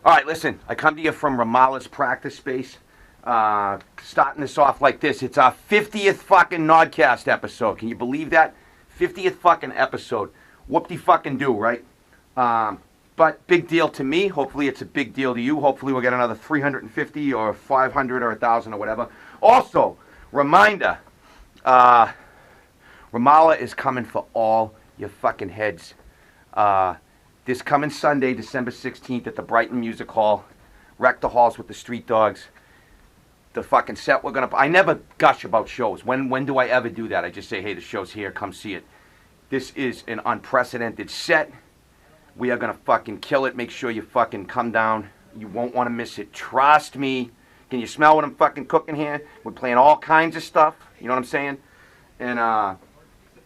All right, listen, I come to you from RAMALLAH's practice space. Starting this off like this. It's our 50th fucking NODCAST episode. Can you believe that? 50th fucking episode. Whoop-de-fucking-do, right? But big deal to me. Hopefully it's a big deal to you. Hopefully we'll get another 350 or 500 or 1,000 or whatever. Also, reminder, RAMALLAH is coming for all your fucking heads. This coming Sunday, December 16th at the Brighton Music Hall. Wreck the halls with the Street Dogs. The fucking set we're going to... I never gush about shows. When do I ever do that? I just say, hey, the show's here. Come see it. This is an unprecedented set. We are going to fucking kill it. Make sure you fucking come down. You won't want to miss it. Trust me. Can you smell what I'm fucking cooking here? We're playing all kinds of stuff. You know what I'm saying? And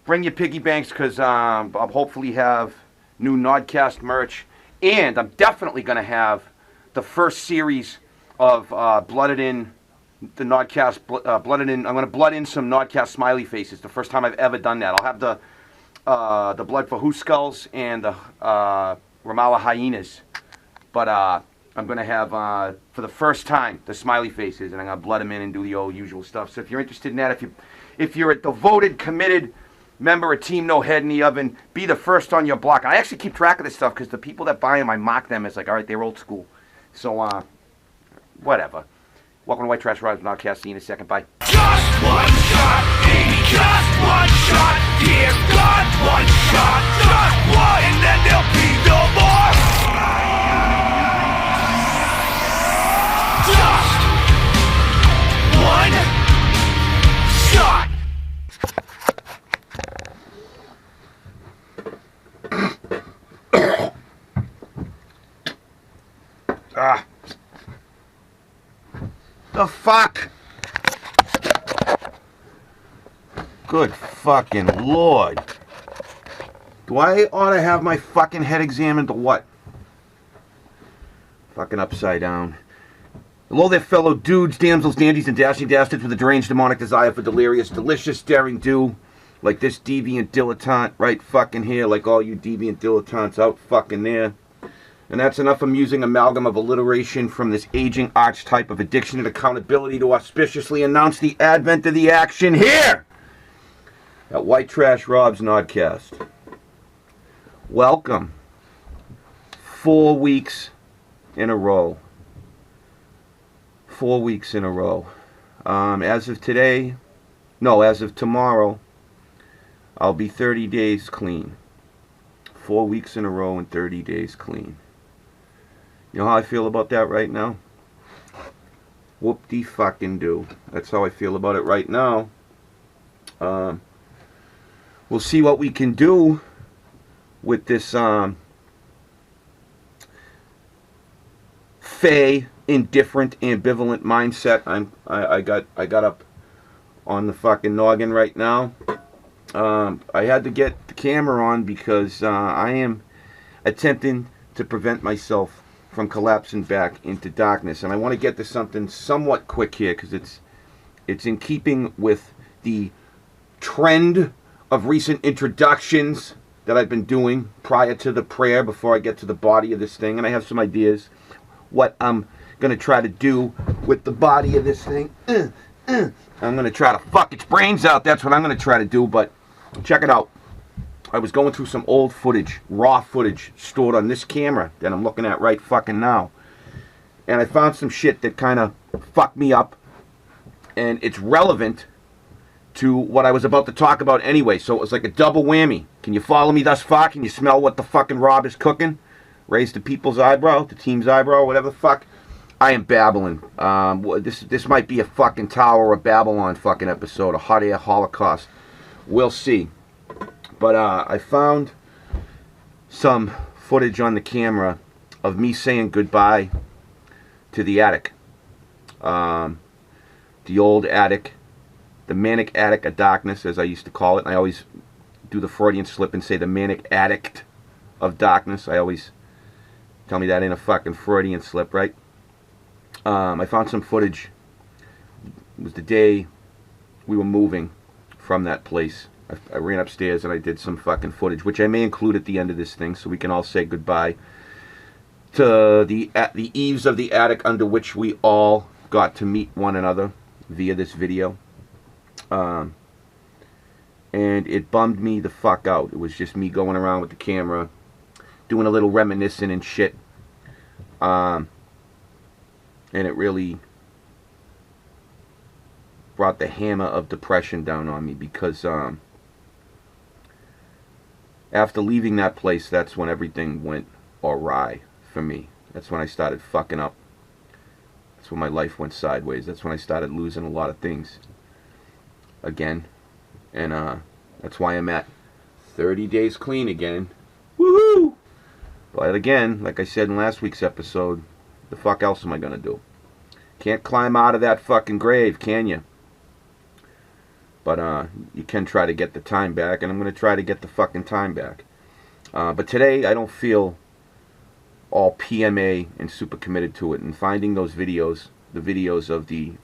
bring your piggy banks because I'll hopefully have new NODCAST merch. And I'm definitely going to have the first series of blooded in the NODCAST, blooded in. I'm going to blood in some NODCAST smiley faces. The first time I've ever done that. I'll have the blood for Who Skulls and the RAMALLAH hyenas. But I'm going to have, for the first time, the smiley faces. And I'm going to blood them in and do the old usual stuff. So if you're interested in that, if you're a devoted, committed member of Team No Head in the Oven, be the first on your block. I actually keep track of this stuff because the people that buy them, I mock them as like, all right, they're old school. So, whatever. Welcome to White Trash Rides NODCAST. See you in a second. Bye. Just one shot, baby, just one shot. Dear God, one shot, just one, and then there'll be no more. Just one shot. The fuck? Good fucking Lord. Do I ought to have my fucking head examined or what? Fucking upside down. Hello there, fellow dudes, damsels, dandies, and dashing dastards with a deranged demonic desire for delirious, delicious, daring do. Like this deviant dilettante right fucking here, like all you deviant dilettantes out fucking there. And that's enough amusing amalgam of alliteration from this aging archetype of addiction and accountability to auspiciously announce the advent of the action here at White Trash Rob's NODCAST. Welcome. 4 weeks in a row. 4 weeks in a row. As of today, no, as of tomorrow, I'll be 30 days clean. 4 weeks in a row and 30 days clean. You know how I feel about that right now? Whoop-de-fucking-do. That's how I feel about it right now. We'll see what we can do with this fey, indifferent, ambivalent mindset. I got up on the fucking noggin right now. I had to get the camera on because I am attempting to prevent myself from collapsing back into darkness, and I want to get to something somewhat quick here because it's in keeping with the trend of recent introductions that I've been doing prior to the prayer before I get to the body of this thing, and I have some ideas what I'm going to try to do with the body of this thing. I'm going to try to fuck its brains out. That's what I'm going to try to do, but check it out. I was going through some old footage, raw footage, stored on this camera that I'm looking at right fucking now. And I found some shit that kind of fucked me up. And it's relevant to what I was about to talk about anyway. So it was like a double whammy. Can you follow me thus far? Can you smell what the fucking Rob is cooking? Raise the people's eyebrow, the team's eyebrow, whatever the fuck. I am babbling. This might be a fucking Tower of Babylon fucking episode, a hot air holocaust. We'll see. But I found some footage on the camera of me saying goodbye to the attic. The old attic. The manic attic of darkness, as I used to call it. And I always do the Freudian slip and say the manic addict of darkness. I always tell me that in a fucking Freudian slip, right? I found some footage. It was the day we were moving from that place. I ran upstairs and I did some fucking footage, which I may include at the end of this thing so we can all say goodbye to the eaves of the attic under which we all got to meet one another via this video. And it bummed me the fuck out. It was just me going around with the camera, doing a little reminiscing and shit. And it really brought the hammer of depression down on me, because after leaving that place, that's when everything went awry for me. That's when I started fucking up. That's when my life went sideways. That's when I started losing a lot of things again. And that's why I'm at 30 days clean again. Woohoo! But again, like I said in last week's episode, the fuck else am I gonna do? Can't climb out of that fucking grave, can you? But you can try to get the time back, and I'm gonna try to get the fucking time back. But today I don't feel all PMA and super committed to it. And finding those videos, the videos of the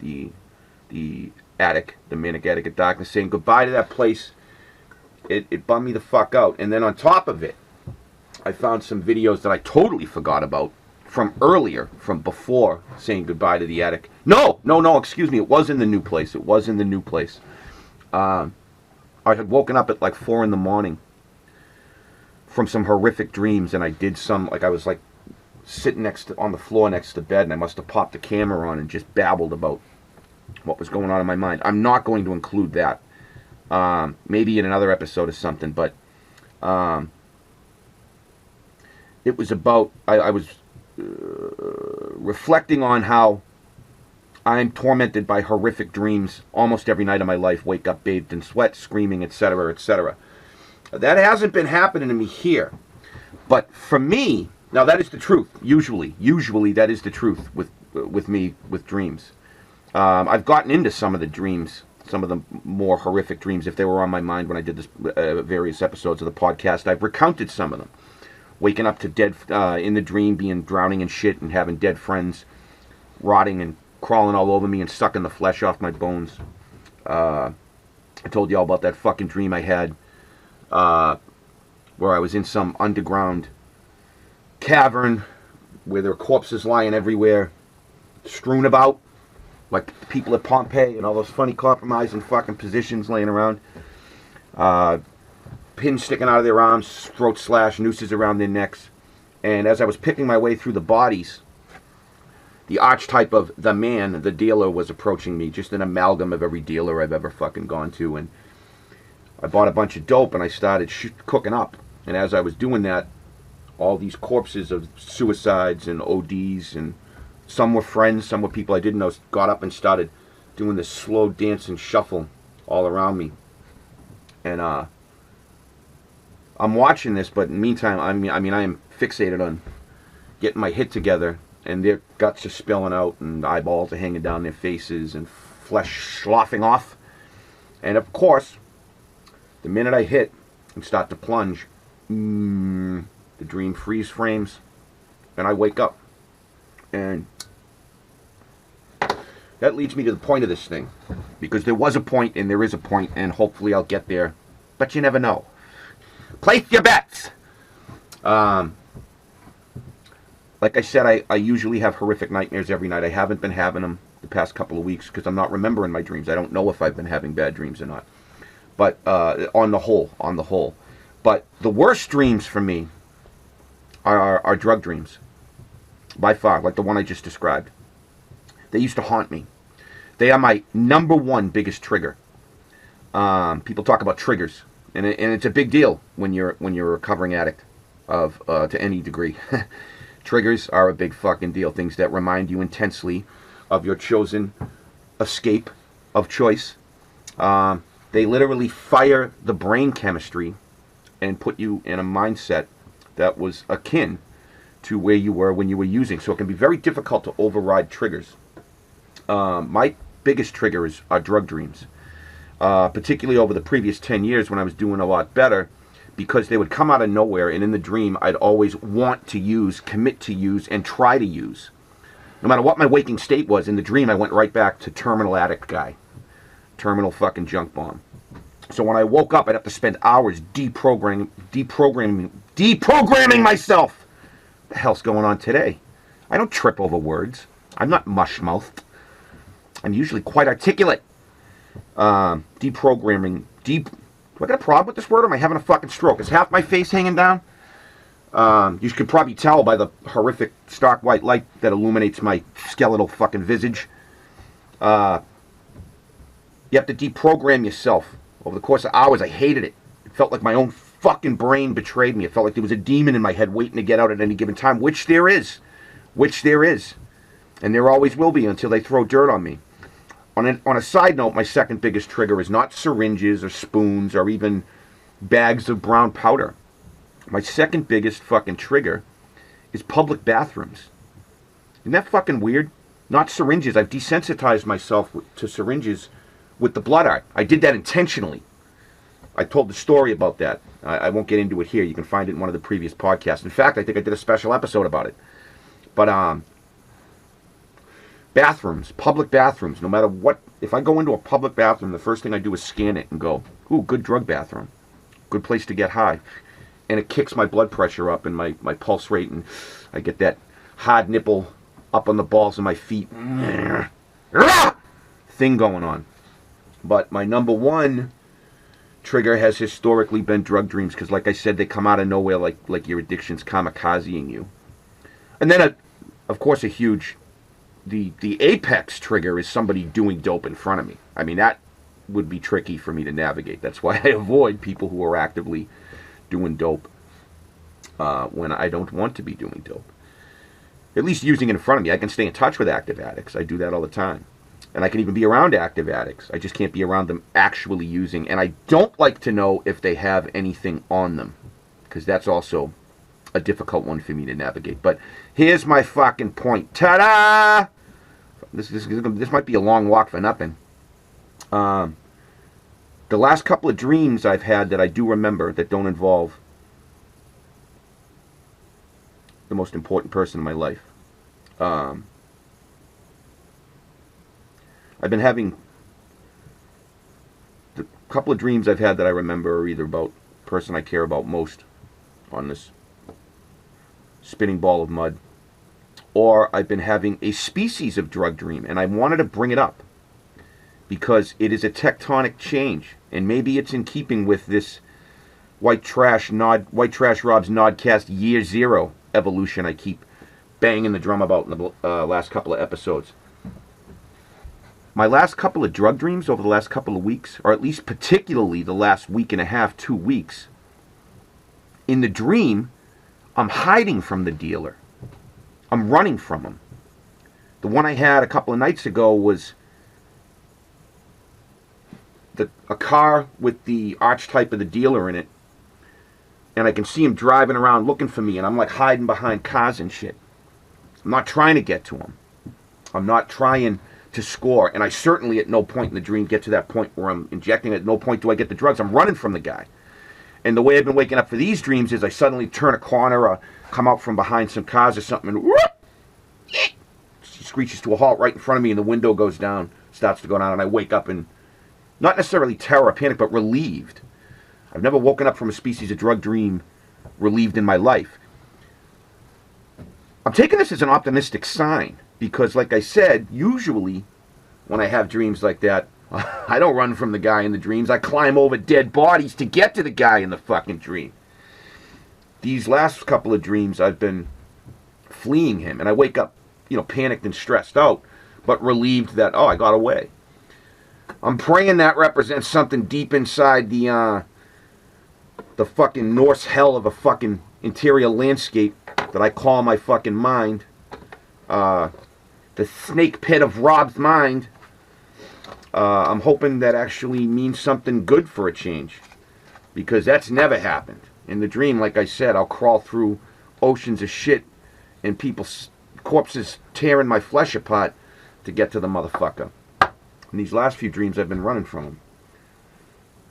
attic, the manic attic at darkness, saying goodbye to that place, it bummed me the fuck out. And then on top of it, I found some videos that I totally forgot about from earlier, from before saying goodbye to the attic. No, excuse me, it was in the new place. It was in the new place. I had woken up at like 4 in the morning from some horrific dreams, and I did some, like I was like sitting on the floor next to the bed, and I must have popped the camera on and just babbled about what was going on in my mind. I'm not going to include that. Maybe in another episode or something, but it was about, I was reflecting on how I'm tormented by horrific dreams almost every night of my life. Wake up bathed in sweat, screaming, etc., etc. That hasn't been happening to me here. But for me, now that is the truth. Usually that is the truth with me with dreams. I've gotten into some of the dreams, some of the more horrific dreams, if they were on my mind when I did this various episodes of the podcast. I've recounted some of them. Waking up to dead in the dream, being drowning in shit, and having dead friends rotting and crawling all over me and sucking the flesh off my bones. I told you all about that fucking dream I had where I was in some underground cavern where there were corpses lying everywhere, strewn about, like the people at Pompeii, and all those funny compromising fucking positions laying around. Pins sticking out of their arms, throat slash, nooses around their necks. And as I was picking my way through the bodies, the archetype of the man, the dealer, was approaching me. Just an amalgam of every dealer I've ever fucking gone to. And I bought a bunch of dope and I started cooking up. And as I was doing that, all these corpses of suicides and ODs, and some were friends, some were people I didn't know, got up and started doing this slow dancing shuffle all around me. And I'm watching this, but in the meantime, I mean, I am fixated on getting my hit together, and their guts are spilling out, and eyeballs are hanging down their faces, and flesh sloughing off. And of course, the minute I hit and start to plunge, the dream freeze frames, and I wake up. And that leads me to the point of this thing, because there was a point, and there is a point, and hopefully I'll get there, but you never know. Place your bets! Like I said, I usually have horrific nightmares every night. I haven't been having them the past couple of weeks because I'm not remembering my dreams. I don't know if I've been having bad dreams or not. But on the whole. But the worst dreams for me are drug dreams. By far, like the one I just described. They used to haunt me. They are my #1 biggest trigger. People talk about triggers, and it's a big deal when you're a recovering addict of to any degree. Triggers are a big fucking deal. Things that remind you intensely of your chosen escape of choice. They literally fire the brain chemistry and put you in a mindset that was akin to where you were when you were using. So it can be very difficult to override triggers. My biggest triggers are drug dreams. Particularly over the previous 10 years when I was doing a lot better, because they would come out of nowhere, and in the dream I'd always want to use, commit to use, and try to use. No matter what my waking state was, in the dream I went right back to terminal addict guy. Terminal fucking junk bomb. So when I woke up, I'd have to spend hours deprogramming myself the hell's going on today? I don't trip over words. I'm not mush-mouthed. I'm usually quite articulate. Deprogramming. Do I got a problem with this word, or am I having a fucking stroke? Is half my face hanging down? You could probably tell by the horrific stark white light that illuminates my skeletal fucking visage. You have to deprogram yourself. Over the course of hours, I hated it. It felt like my own fucking brain betrayed me. It felt like there was a demon in my head waiting to get out at any given time, which there is. Which there is. And there always will be until they throw dirt on me. On a side note, my second biggest trigger is not syringes or spoons or even bags of brown powder. My second biggest fucking trigger is public bathrooms. Isn't that fucking weird? Not syringes. I've desensitized myself to syringes with the blood art. I did that intentionally. I told the story about that. I won't get into it here. You can find it in one of the previous podcasts. In fact, I think I did a special episode about it. But, bathrooms, public bathrooms, no matter what. If I go into a public bathroom, the first thing I do is scan it and go, ooh, good drug bathroom. Good place to get high. And it kicks my blood pressure up and my pulse rate, and I get that hard nipple up on the balls of my feet thing going on. But my number one trigger has historically been drug dreams, because like I said, they come out of nowhere like your addiction's kamikazeing you. And then, of course, a huge, the apex trigger is somebody doing dope in front of me. I mean, that would be tricky for me to navigate. That's why I avoid people who are actively doing dope when I don't want to be doing dope. At least using it in front of me. I can stay in touch with active addicts. I do that all the time. And I can even be around active addicts. I just can't be around them actually using. And I don't like to know if they have anything on them, because that's also a difficult one for me to navigate. But here's my fucking point. Ta-da! This might be a long walk for nothing. The last couple of dreams I've had that I do remember that don't involve the most important person in my life. I've been having the couple of dreams I've had that I remember are either about the person I care about most on this spinning ball of mud, or I've been having a species of drug dream, and I wanted to bring it up because it is a tectonic change, and maybe it's in keeping with this White Trash Rob's NODCAST Year Zero evolution I keep banging the drum about in the last couple of episodes. My last couple of drug dreams over the last couple of weeks, or at least particularly the last week and a half, 2 weeks, in the dream, I'm hiding from the dealer. I'm running from him. The one I had a couple of nights ago was a car with the archetype of the dealer in it, and I can see him driving around looking for me, and I'm like hiding behind cars and shit. I'm not trying to get to him. I'm not trying to score, and I certainly at no point in the dream get to that point where I'm injecting it. At no point do I get the drugs. I'm running from the guy. And the way I've been waking up for these dreams is I suddenly turn a corner or come out from behind some cars or something, and whoop, he screeches to a halt right in front of me, and the window goes down, starts to go down, and I wake up in not necessarily terror or panic, but relieved. I've never woken up from a species of drug dream relieved in my life. I'm taking this as an optimistic sign, because like I said, usually when I have dreams like that, I don't run from the guy in the dreams. I climb over dead bodies to get to the guy in the fucking dream. These last couple of dreams, I've been fleeing him, and I wake up, panicked and stressed out, but relieved that, I got away. I'm praying that represents something deep inside the fucking Norse hell of a fucking interior landscape that I call my fucking mind. The snake pit of Rob's mind. I'm hoping that actually means something good for a change, because that's never happened. In the dream, like I said, I'll crawl through oceans of shit and people's corpses tearing my flesh apart to get to the motherfucker. In these last few dreams, I've been running from him.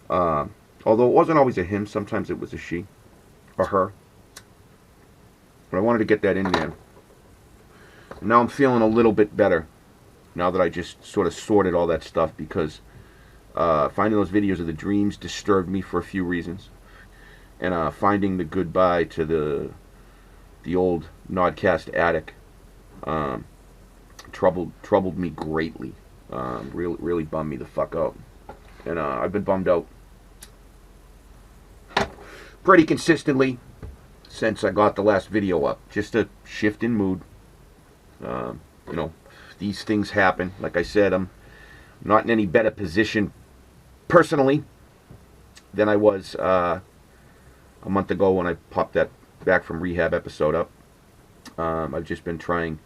Although it wasn't always a him, sometimes it was a she or her. But I wanted to get that in there. And now I'm feeling a little bit better, now that I just sort of sorted all that stuff, because finding those videos of the dreams disturbed me for a few reasons. And finding the goodbye to the old Nodcast addict troubled me greatly. Really bummed me the fuck out. And I've been bummed out pretty consistently since I got the last video up. Just a shift in mood. You know, these things happen. Like I said, I'm not in any better position personally than I was a month ago when I popped that back from rehab episode up. I've just been trying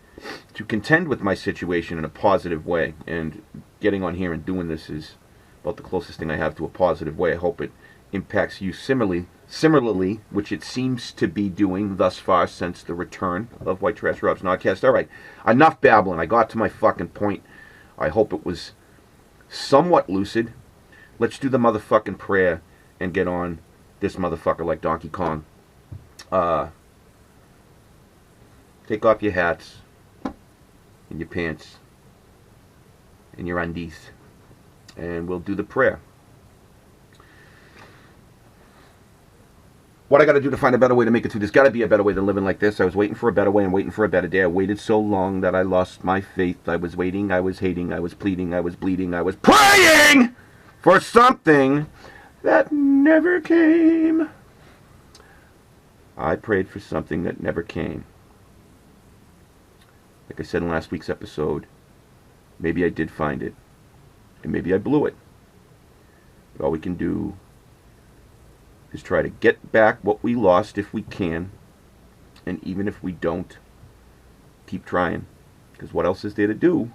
to contend with my situation in a positive way, and getting on here and doing this is about the closest thing I have to a positive way. I hope it impacts you similarly, which it seems to be doing thus far since the return of White Trash Rob's Nodcast. Alright, enough babbling. I got to my fucking point. I hope it was somewhat lucid. Let's do the motherfucking prayer and get on this motherfucker like Donkey Kong. Take off your hats and your pants and your undies, and we'll do the prayer. What I got to do to find a better way to make it through? There's got to be a better way than living like this. I was waiting for a better way and waiting for a better day. I waited so long that I lost my faith. I was waiting, I was hating, I was pleading, I was bleeding, I was praying for something that never came. I prayed for something that never came. Like I said in last week's episode, maybe I did find it, and maybe I blew it. But all we can do is try to get back what we lost if we can, and even if we don't, keep trying, because what else is there to do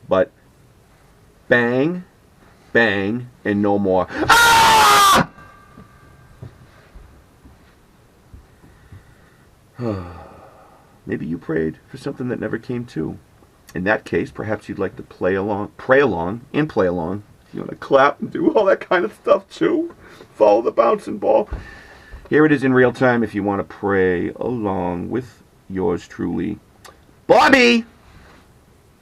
but bang, bang, and no more. Ah! Maybe you prayed for something that never came too. In that case, perhaps you'd like to pray along. If you want to clap and do all that kind of stuff too. Follow the bouncing ball. Here it is in real time if you want to pray along with yours truly, Bobby.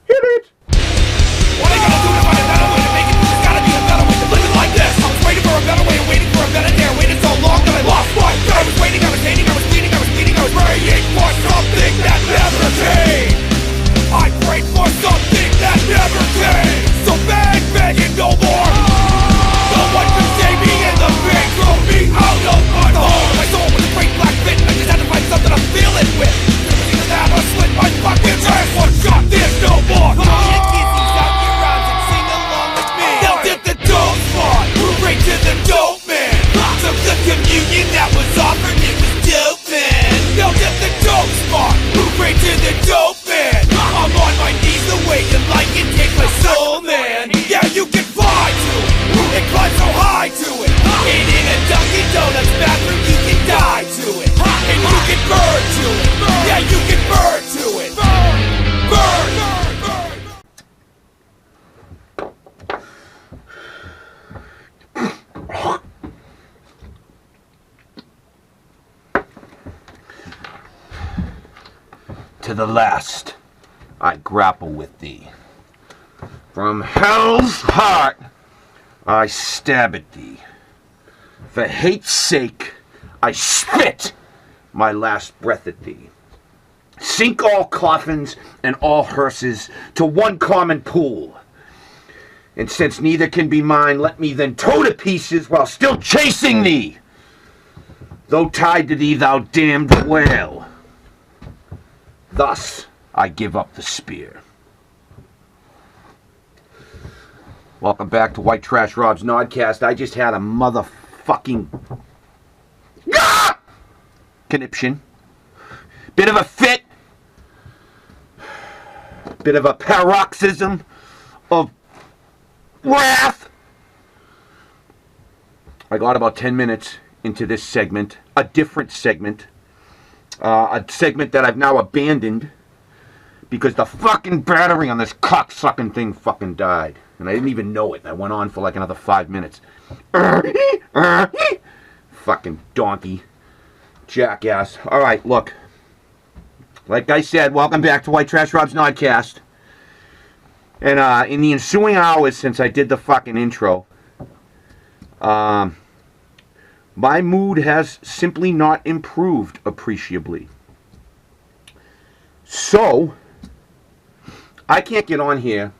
Hit it. What I gotta do to find a better way to make it? There's gotta be a better way to live it like this. I was waiting for a better way and waiting for a better day. I waited so long that I lost my God. I was waiting, I was hating, I was bleeding, I was bleeding, I was praying for something that never came. I prayed for something that never came. So bang, bang, and no more. No one can save me, and the bang throw me out of my home. My soul was a great black pit, and I just had to find something I'm feeling with. Either that or slit my fucking chest. One shot, there's no more. Right to the dope man. Took the communion that was offered, it was dope man. Now get the dope spot. Right to the dope man. I'm on my knees the way you like it, take my soul man. Yeah, you can fly to it and climb so high to it. Ain't in a Dunkin' Donuts bathroom, you can die to it. And you can burn to it. Yeah, you can burn to it. Burn. To the last, I grapple with thee. From hell's heart, I stab at thee. For hate's sake, I spit my last breath at thee. Sink all coffins and all hearses to one common pool. And since neither can be mine, let me then tow to pieces while still chasing thee. Though tied to thee, thou damned whale. Thus, I give up the spear. Welcome back to White Trash Rob's Nodcast. I just had a motherfucking conniption. Bit of a fit. Bit of a paroxysm of wrath. I got about 10 minutes into this segment, a different segment. A segment that I've now abandoned because the fucking battery on this cocksucking thing fucking died. And I didn't even know it. I went on for like another 5 minutes. Fucking donkey. Jackass. Alright, look. Like I said, welcome back to White Trash Rob's Nodcast. And in the ensuing hours since I did the fucking intro, my mood has simply not improved appreciably. So, I can't get on here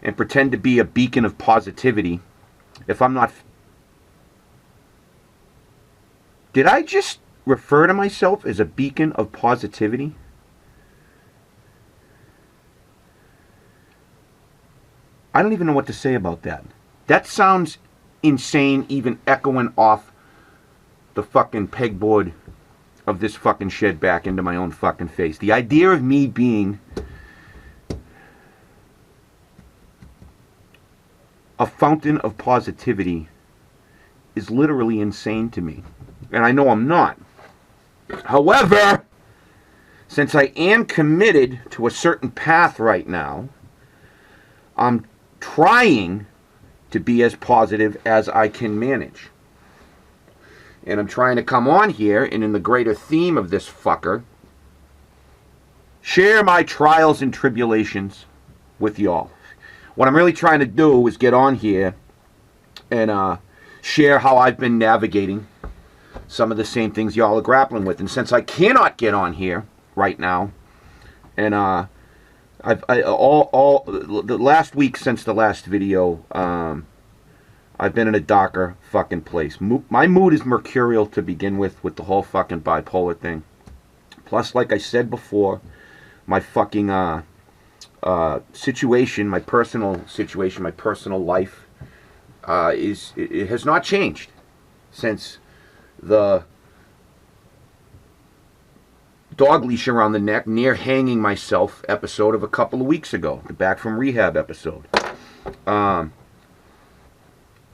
and pretend to be a beacon of positivity if I'm not... Did I just refer to myself as a beacon of positivity? I don't even know what to say about that. That sounds insane, even echoing off the fucking pegboard of this fucking shed back into my own fucking face. The idea of me being a fountain of positivity is literally insane to me. And I know I'm not. However, since I am committed to a certain path right now, I'm trying to be as positive as I can manage. And I'm trying to come on here and in the greater theme of this fucker, share my trials and tribulations with y'all. What I'm really trying to do is get on here and share how I've been navigating some of the same things y'all are grappling with. And since I cannot get on here right now, and the last week since the last video, I've been in a darker fucking place. My mood is mercurial to begin with the whole fucking bipolar thing. Plus, like I said before, my fucking situation, my personal situation, my personal life, it has not changed since the dog leash around the neck, near hanging myself episode of a couple of weeks ago, the back from rehab episode.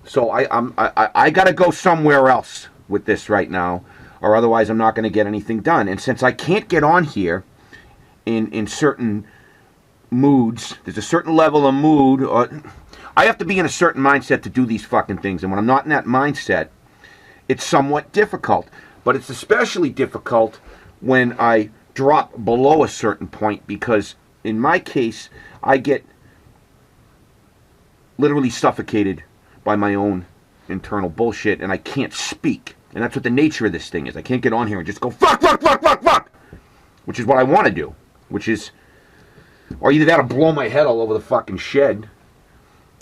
So I gotta go somewhere else with this right now, or otherwise I'm not gonna get anything done. And since I can't get on here in certain moods, there's a certain level of mood, or I have to be in a certain mindset to do these fucking things. And when I'm not in that mindset, it's somewhat difficult. But it's especially difficult when I drop below a certain point, because in my case, I get literally suffocated by my own internal bullshit, and I can't speak. And that's what the nature of this thing is. I can't get on here and just go, fuck, fuck, fuck, fuck, fuck, which is what I want to do, which is, or either that or blow my head all over the fucking shed.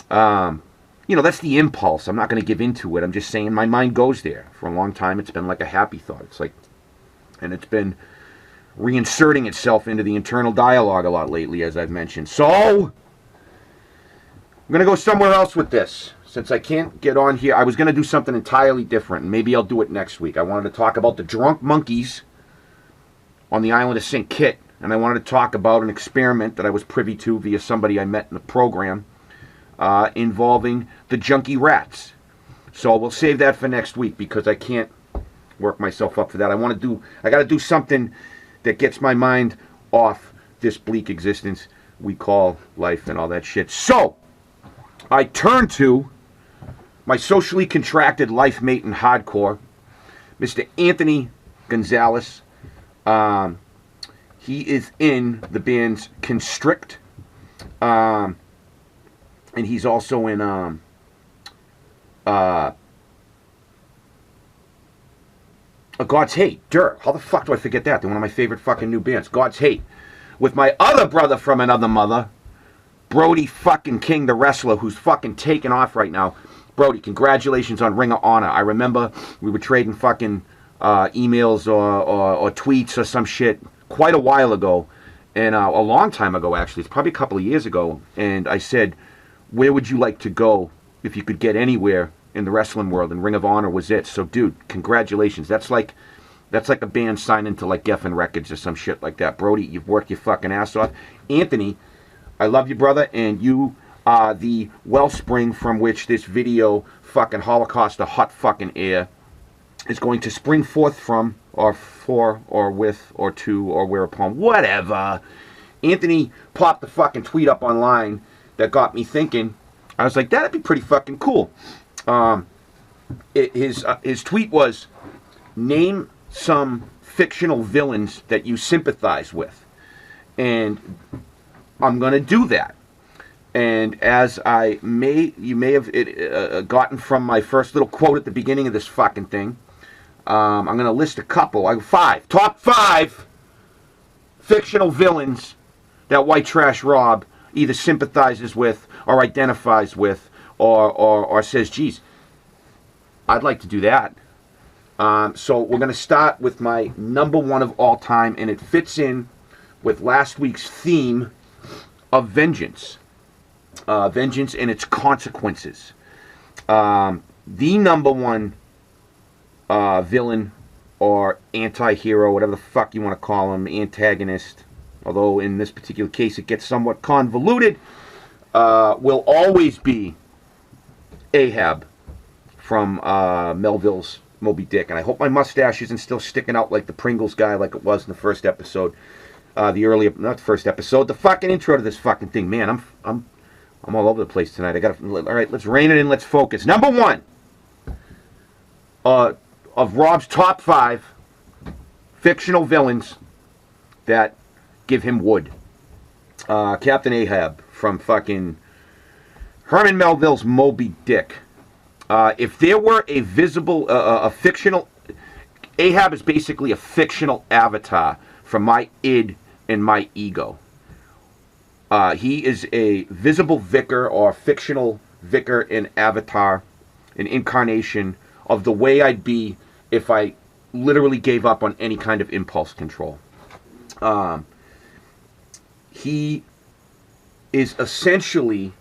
You know, that's the impulse. I'm not going to give into it. I'm just saying my mind goes there. For a long time, it's been like a happy thought. It's like, and it's been reinserting itself into the internal dialogue a lot lately, as I've mentioned. So, I'm going to go somewhere else with this. Since I can't get on here, I was going to do something entirely different, and maybe I'll do it next week. I wanted to talk about the drunk monkeys on the island of St. Kitts, and I wanted to talk about an experiment that I was privy to via somebody I met in the program involving the junkie rats. So we'll save that for next week because I can't work myself up for that. I got to do something that gets my mind off this bleak existence we call life and all that shit. So I turn to my socially contracted life mate in hardcore, Mr. Anthonie Gonzalez. He is in the band's Constrict, and he's also in God's Hate. How the fuck do I forget that? They're one of my favorite fucking new bands, God's Hate, with my other brother from another mother, Brody fucking King, the wrestler, who's fucking taking off right now. Brody, congratulations on Ring of Honor. I remember we were trading fucking emails or tweets or some shit quite a while ago, and a long time ago, actually. It's probably a couple of years ago. And I said, where would you like to go if you could get anywhere in the wrestling world? And Ring of Honor was it. So, dude, congratulations. That's like a band signing to like Geffen Records or some shit like that. Brody, you've worked your fucking ass off. Anthonie, I love you, brother, and you are the wellspring from which this video, fucking Holocaust of Hot fucking Air, is going to spring forth from, or for, or with, or to, or whereupon, whatever. Anthonie popped the fucking tweet up online that got me thinking. I was like, that'd be pretty fucking cool. His tweet was, name some fictional villains that you sympathize with. And I'm going to do that. And as you may have gotten from my first little quote at the beginning of this fucking thing, I'm going to list a couple. Top five fictional villains that white trash Rob either sympathizes with or identifies with or says, geez, I'd like to do that. So we're going to start with my number one of all time, and it fits in with last week's theme of vengeance. Vengeance and its consequences. The number one villain or anti-hero, whatever the fuck you want to call him, antagonist, although in this particular case it gets somewhat convoluted, will always be Ahab from Melville's Moby Dick. And I hope my mustache isn't still sticking out like the Pringles guy like it was in the first episode. Not the first episode, the fucking intro to this fucking thing. Man, I'm all over the place tonight. All right, let's rein it in, let's focus. Number one of Rob's top 5 fictional villains that give him wood. Captain Ahab from fucking Herman Melville's Moby Dick. If there were a fictional... Ahab is basically a fictional avatar from my id and my ego. He is a visible vicar or fictional vicar and avatar, an incarnation of the way I'd be if I literally gave up on any kind of impulse control. He is essentially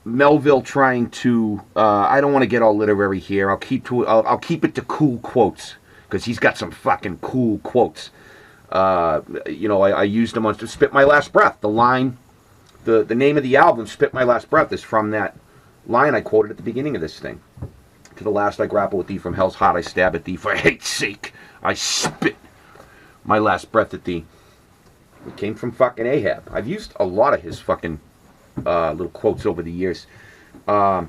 Melville trying to, I don't want to get all literary here. I'll keep it to cool quotes, because he's got some fucking cool quotes. I used them on Spit My Last Breath. The line, the name of the album, Spit My Last Breath, is from that line I quoted at the beginning of this thing. To the last I grapple with thee, from hell's heart I stab at thee, for hate's sake I spit my last breath at thee. It came from fucking Ahab. I've used a lot of his fucking little quotes over the years. I'll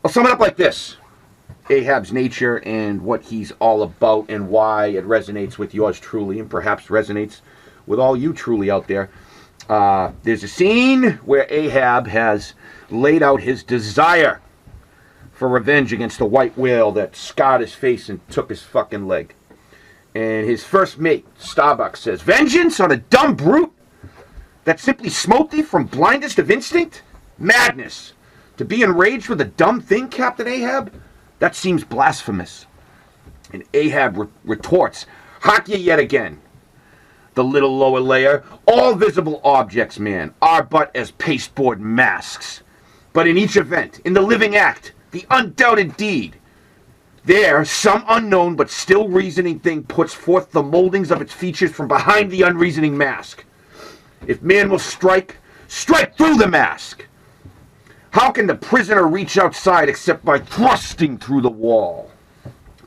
sum it up like this. Ahab's nature and what he's all about and why it resonates with yours truly, and perhaps resonates with all you truly out there. There's a scene where Ahab has laid out his desire for revenge against the white whale that scarred his face and took his fucking leg. And his first mate, Starbuck, says, "Vengeance on a dumb brute that simply smote thee from blindest of instinct? Madness! To be enraged with a dumb thing, Captain Ahab? That seems blasphemous." And Ahab retorts, "Hark ye yet again, the little lower layer. All visible objects, man, are but as pasteboard masks. But in each event, in the living act, the undoubted deed, there, some unknown but still reasoning thing puts forth the moldings of its features from behind the unreasoning mask. If man will strike, strike through the mask. How can the prisoner reach outside except by thrusting through the wall?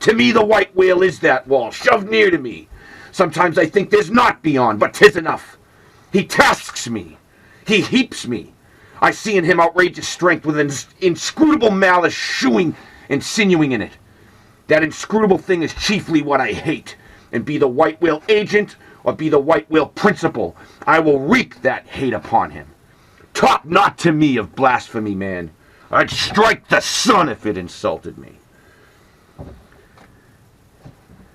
To me the white whale is that wall, shoved near to me. Sometimes I think there's naught beyond, but 'tis enough. He tasks me. He heaps me. I see in him outrageous strength with an inscrutable malice shewing and sinewing in it. That inscrutable thing is chiefly what I hate, and be the white whale agent or be the white whale principal, I will wreak that hate upon him. Talk not to me of blasphemy, man. I'd strike the sun if it insulted me."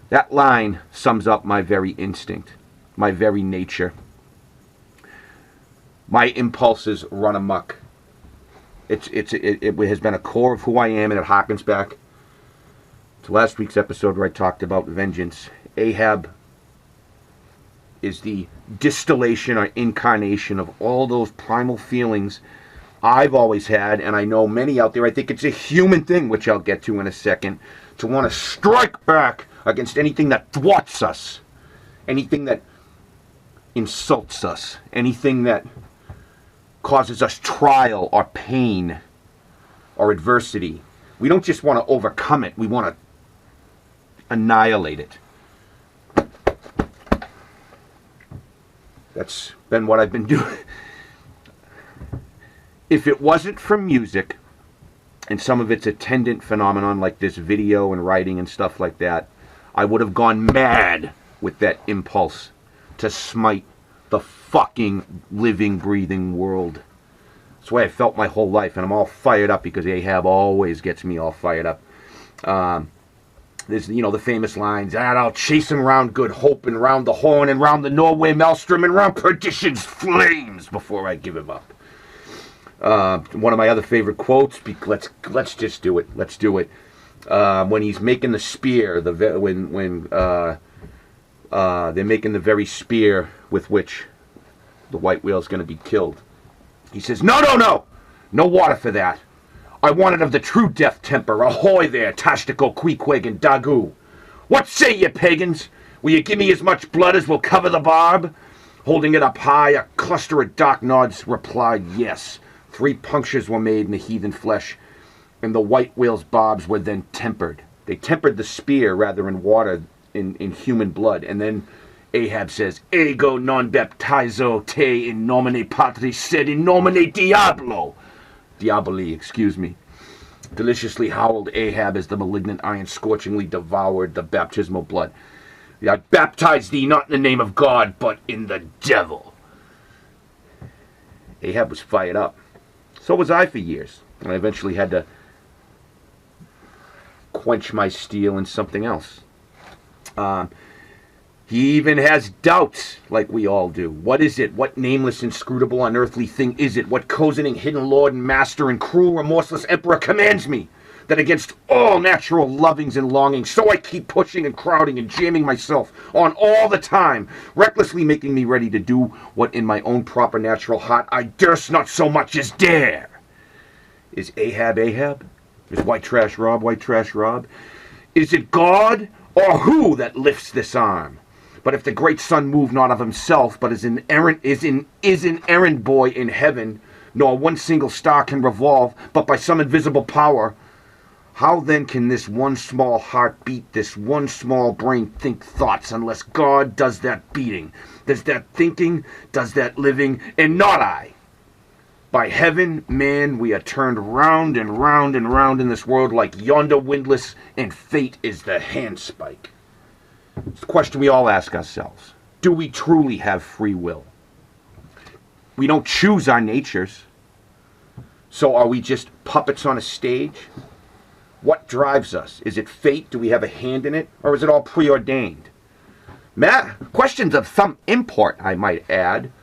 That line sums up my very instinct, my very nature. My impulses run amok. It has been a core of who I am, and it harkens back to last week's episode where I talked about vengeance. Ahab is the distillation or incarnation of all those primal feelings I've always had, and I know many out there. I think it's a human thing, which I'll get to in a second, to want to strike back against anything that thwarts us, anything that insults us, anything that causes us trial or pain or adversity. We don't just want to overcome it, we want to annihilate it. That's been what I've been doing. If it wasn't for music and some of its attendant phenomenon like this video and writing and stuff like that, I would have gone mad with that impulse to smite the fucking living, breathing world. That's the way I felt my whole life, and I'm all fired up because Ahab always gets me all fired up. There's, the famous lines, and I'll chase him round good hope, and round the horn, and round the Norway maelstrom, and round perdition's flames before I give him up. One of my other favorite quotes, let's just do it. Let's do it. When he's making the spear, when they're making the very spear with which the white whale's going to be killed, he says, no water for that. I want it of the true death temper. Ahoy there, Tashtiko, Queequeg, and Dagu. What say ye, pagans? Will ye give me as much blood as will cover the barb? Holding it up high, a cluster of dark nods replied, yes. 3 punctures were made in the heathen flesh, and the white whale's barbs were then tempered. They tempered the spear rather in water, in human blood. And then Ahab says, Ego non baptizo te in nomine patris, sed in nomine Diaboli, excuse me. Deliciously howled Ahab as the malignant iron scorchingly devoured the baptismal blood. I baptize thee not in the name of God, but in the devil. Ahab was fired up. So was I for years. And I eventually had to quench my steel in something else. He even has doubts, like we all do. What is it? What nameless, inscrutable, unearthly thing is it? What cozening, hidden lord and master and cruel, remorseless emperor commands me? That against all natural lovings and longings, so I keep pushing and crowding and jamming myself on all the time, recklessly making me ready to do what in my own proper natural heart I durst not so much as dare. Is Ahab Ahab? Is White Trash Rob White Trash Rob? Is it God or who that lifts this arm? But if the great sun move not of himself, but is an errand boy in heaven, nor one single star can revolve, but by some invisible power, how then can this one small heart beat, this one small brain think thoughts, unless God does that beating, does that thinking, does that living, and not I? By heaven, man, we are turned round and round and round in this world like yonder windlass, and fate is the handspike. It's the question we all ask ourselves. Do we truly have free will? We don't choose our natures. So are we just puppets on a stage? What drives us? Is it fate? Do we have a hand in it? Or is it all preordained? Questions of some import, I might add.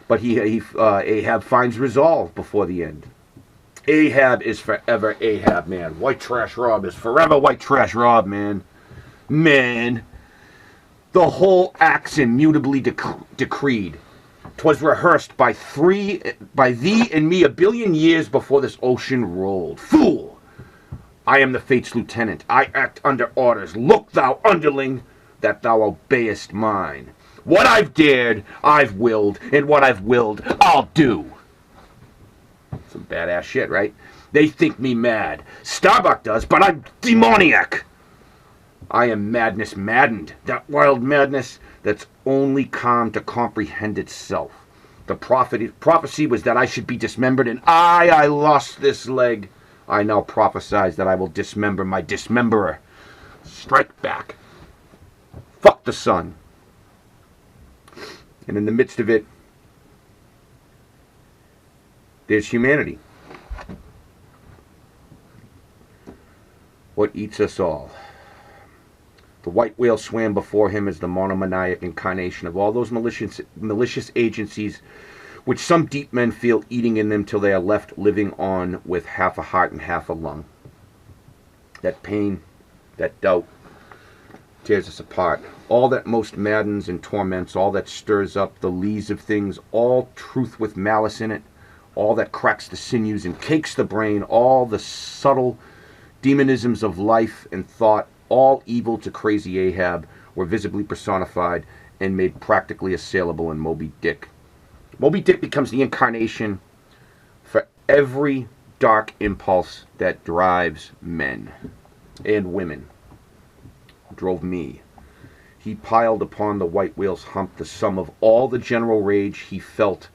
But Ahab finds resolve before the end. Ahab is forever Ahab, man. White Trash Rob is forever White Trash Rob, man. Man. The whole act's immutably decreed. 'Twas rehearsed by thee and me 1,000,000,000 years before this ocean rolled. Fool! I am the fate's lieutenant. I act under orders. Look, thou underling, that thou obeyest mine. What I've dared, I've willed, and what I've willed, I'll do. Some badass shit, right? They think me mad. Starbuck does, but I'm demoniac. I am madness maddened, that wild madness that's only calm to comprehend itself. The prophecy was that I should be dismembered, and I lost this leg. I now prophesize that I will dismember my dismemberer. Strike back. Fuck the sun. And in the midst of it, there's humanity. What eats us all? The white whale swam before him as the monomaniac incarnation of all those malicious agencies which some deep men feel eating in them till they are left living on with half a heart and half a lung. That pain, that doubt, tears us apart. All that most maddens and torments, all that stirs up the lees of things, all truth with malice in it, all that cracks the sinews and cakes the brain, all the subtle demonisms of life and thought, all evil to crazy Ahab, were visibly personified and made practically assailable in Moby Dick. Moby Dick becomes the incarnation for every dark impulse that drives men and women. Drove me. He piled upon the white whale's hump the sum of all the general rage he felt,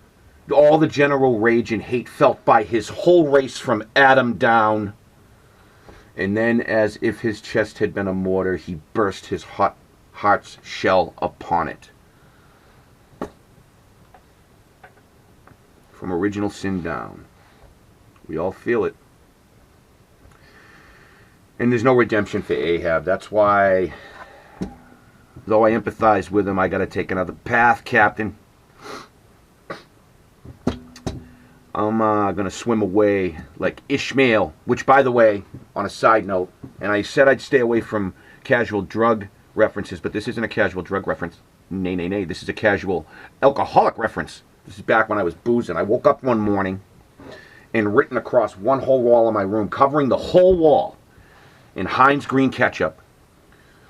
all the general rage and hate felt by his whole race from Adam down. And then, as if his chest had been a mortar, he burst his hot heart's shell upon it. From original sin down. We all feel it. And there's no redemption for Ahab. That's why, though I empathize with him, I got to take another path, Captain. I'm going to swim away like Ishmael, which, by the way, on a side note, and I said I'd stay away from casual drug references, but this isn't a casual drug reference. Nay, nay, nay. This is a casual alcoholic reference. This is back when I was boozing. I woke up one morning and written across one whole wall of my room, covering the whole wall in Heinz green ketchup,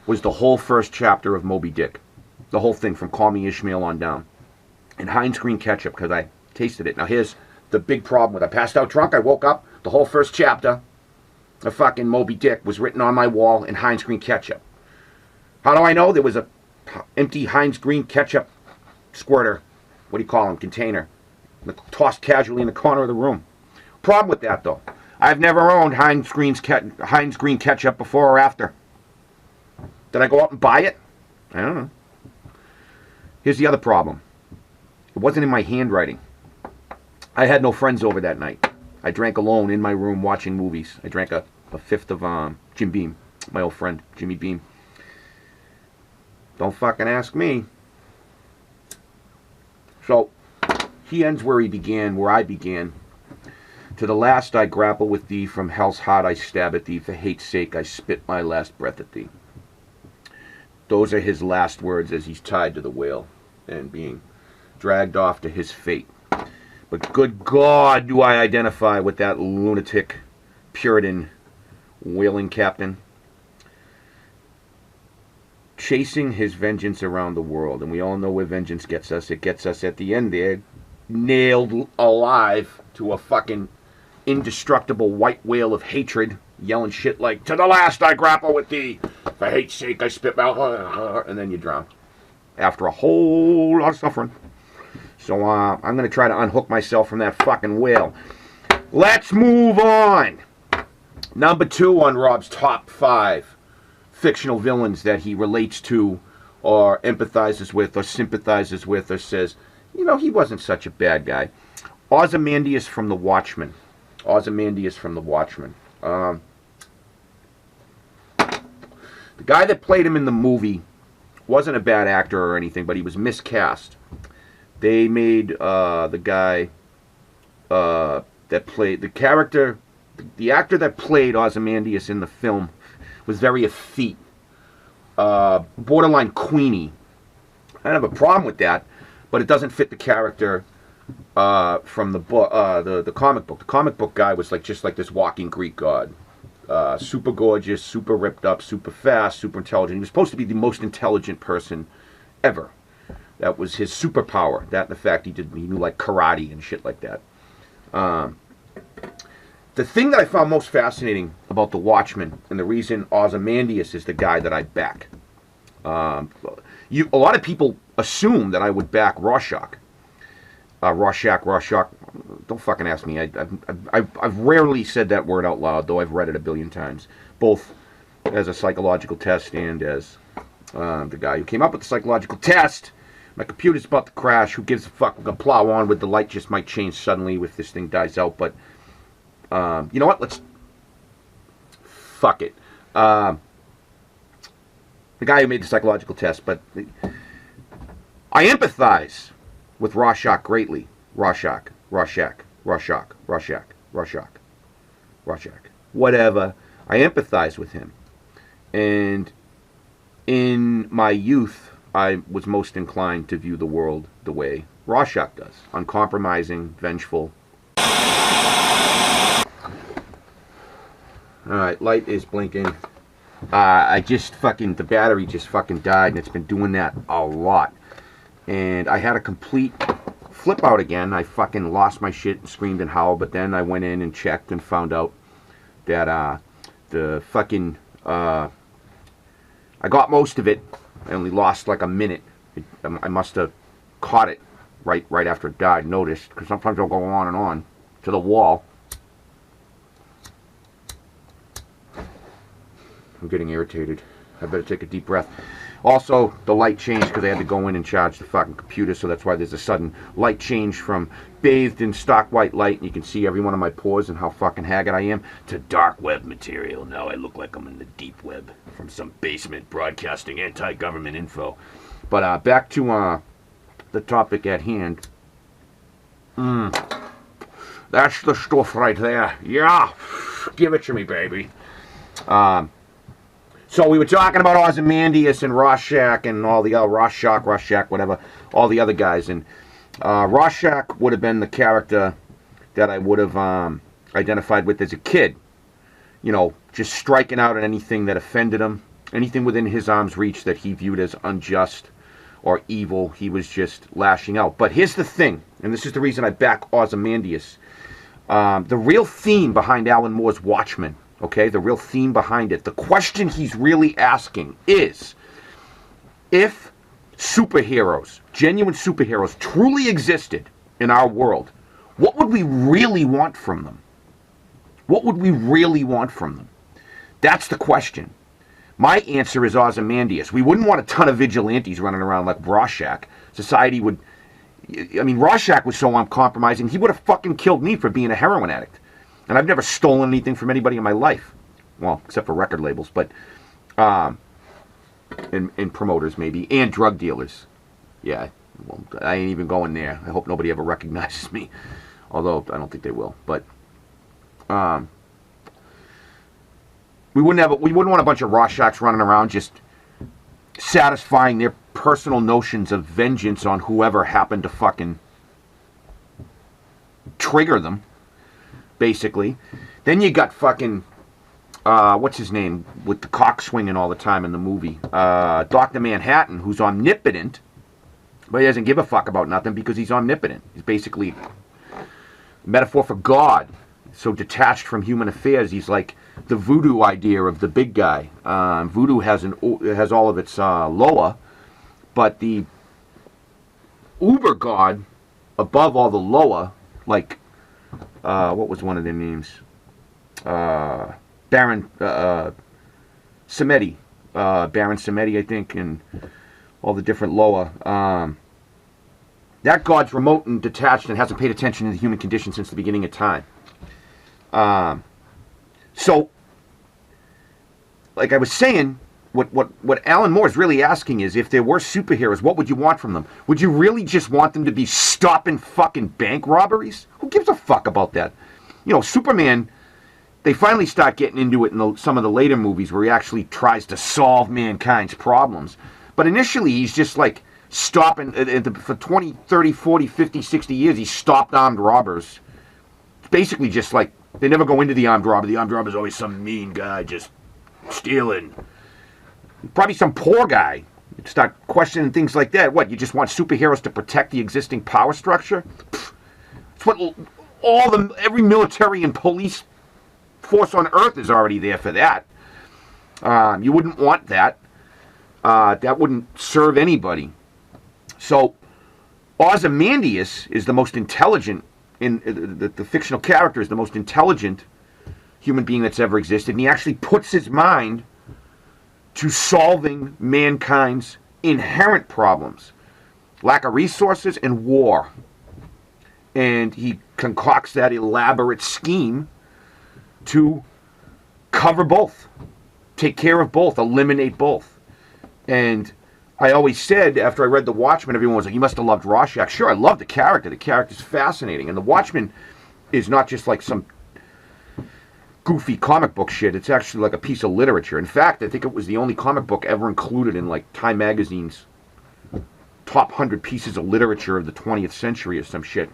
was the whole first chapter of Moby Dick. The whole thing from Call Me Ishmael on down. In Heinz green ketchup, because I tasted it. Now here's the big problem with it. I passed out drunk, I woke up, the whole first chapter of fucking Moby Dick was written on my wall in Heinz green ketchup. How do I know? There was a empty Heinz green ketchup squirter, what do you call them, container, tossed casually in the corner of the room. Problem with that, though, I've never owned Heinz green ketchup before or after. Did I go out and buy it? I don't know. Here's the other problem. It wasn't in my handwriting. I had no friends over that night. I drank alone in my room watching movies. I drank a fifth of Jim Beam, my old friend, Jimmy Beam. Don't fucking ask me. So, he ends where he began, where I began. To the last I grapple with thee, from hell's heart I stab at thee, for hate's sake I spit my last breath at thee. Those are his last words as he's tied to the whale and being dragged off to his fate. But good God, do I identify with that lunatic, Puritan, whaling captain. Chasing his vengeance around the world. And we all know where vengeance gets us. It gets us at the end there, nailed alive to a fucking indestructible white whale of hatred, yelling shit like, to the last I grapple with thee, for hate's sake I spit out, and then you drown. After a whole lot of suffering. So I'm going to try to unhook myself from that fucking whale. Let's move on. Number 2 on Rob's top 5 fictional villains that he relates to or empathizes with or sympathizes with or says, you know, he wasn't such a bad guy. Ozymandias from the Watchmen. Ozymandias from the Watchmen. The guy that played him in the movie wasn't a bad actor or anything, but he was miscast. They made the guy that played the character, the actor that played Ozymandias in the film was very effete, borderline Queenie. I don't have a problem with that, but it doesn't fit the character from the book, the comic book. The comic book guy was like just like this walking Greek god, super gorgeous, super ripped up, super fast, super intelligent. He was supposed to be the most intelligent person ever. That was his superpower. That and the fact he knew like karate and shit like that. The thing that I found most fascinating about the Watchmen, and the reason Ozymandias is the guy that I back, a lot of people assume that I would back Rorschach. Rorschach. Don't fucking ask me. I've rarely said that word out loud, though I've read it a billion times, both as a psychological test and as the guy who came up with the psychological test. My computer's about to crash. Who gives a fuck? We're going to plow on with the light just might change suddenly if this thing dies out. But, you know what? Let's... Fuck it. The guy who made the psychological test. But I empathize with Rorschach greatly. Rorschach. Whatever. I empathize with him. And in my youth, I was most inclined to view the world the way Rorschach does. Uncompromising, vengeful. Alright, light is blinking. The battery just fucking died, and it's been doing that a lot. And I had a complete flip out again. I fucking lost my shit and screamed and howled, but then I went in and checked and found out that the fucking... I got most of it. I only lost like a minute. I must have caught it right after it died, noticed, because sometimes I'll go on and on to the wall. I'm getting irritated. I better take a deep breath. Also, the light changed because I had to go in and charge the fucking computer, so that's why there's a sudden light change from bathed in stock white light, and you can see every one of my pores and how fucking haggard I am, to dark web material. Now I look like I'm in the deep web from some basement broadcasting anti-government info. But back to the topic at hand. That's the stuff right there. Yeah, give it to me, baby. So we were talking about Ozymandias and Rorschach and all the other Rorschach, whatever, all the other guys. And Rorschach would have been the character that I would have identified with as a kid. You know, just striking out at anything that offended him, anything within his arm's reach that he viewed as unjust or evil. He was just lashing out. But here's the thing, and this is the reason I back Ozymandias. The real theme behind Alan Moore's Watchmen, okay, the real theme behind it, the question he's really asking is, if superheroes, genuine superheroes, truly existed in our world, what would we really want from them? What would we really want from them? That's the question. My answer is Ozymandias. We wouldn't want a ton of vigilantes running around like Rorschach. Society would... I mean, Rorschach was so uncompromising, he would have fucking killed me for being a heroin addict. And I've never stolen anything from anybody in my life. Well, except for record labels, but... and promoters, maybe. And drug dealers. Yeah, well, I ain't even going there. I hope nobody ever recognizes me. Although, I don't think they will. But... we wouldn't want a bunch of Rorschachs running around just satisfying their personal notions of vengeance on whoever happened to fucking trigger them, basically. Then you got fucking, what's his name, with the cock swinging all the time in the movie, Dr. Manhattan, who's omnipotent, but he doesn't give a fuck about nothing because he's omnipotent. He's basically a metaphor for God. So detached from human affairs, he's like the voodoo idea of the big guy. Voodoo has all of its loa, but the uber god above all the loa, like what was one of their names? Baron Samedi, Baron Samedi, I think, and all the different loa. That god's remote and detached and hasn't paid attention to the human condition since the beginning of time. So, like I was saying, what Alan Moore is really asking is, if there were superheroes, what would you want from them? Would you really just want them to be stopping fucking bank robberies? Who gives a fuck about that? You know, Superman, they finally start getting into it in some of the later movies where he actually tries to solve mankind's problems. But initially, he's just like stopping, for 20, 30, 40, 50, 60 years, he stopped armed robbers. It's basically just like, they never go into the armed robber. The armed robber is always some mean guy just stealing. Probably some poor guy. You'd start questioning things like that. What, you just want superheroes to protect the existing power structure? It's what every military and police force on Earth is already there for that. You wouldn't want that. That wouldn't serve anybody. So, Ozymandias is the most intelligent, the fictional character is the most intelligent human being that's ever existed, and he actually puts his mind to solving mankind's inherent problems. Lack of resources and war. And he concocts that elaborate scheme to cover both. Take care of both. Eliminate both. And I always said, after I read The Watchmen, everyone was like, you must have loved Rorschach. Sure, I love the character. The character's fascinating. And The Watchmen is not just like some goofy comic book shit. It's actually like a piece of literature. In fact, I think it was the only comic book ever included in like Time Magazine's top 100 pieces of literature of the 20th century or some shit.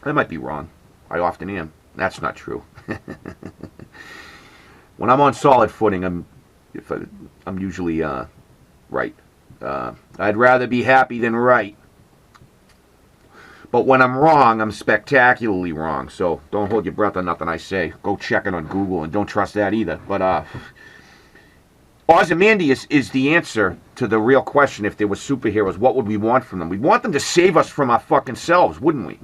I might be wrong. I often am. That's not true. When I'm on solid footing, I'm usually right. I'd rather be happy than right. But when I'm wrong, I'm spectacularly wrong. So don't hold your breath on nothing I say. Go check it on Google, and don't trust that either. But Ozymandias is the answer to the real question. If there were superheroes, what would we want from them? We'd want them to save us from our fucking selves, wouldn't we?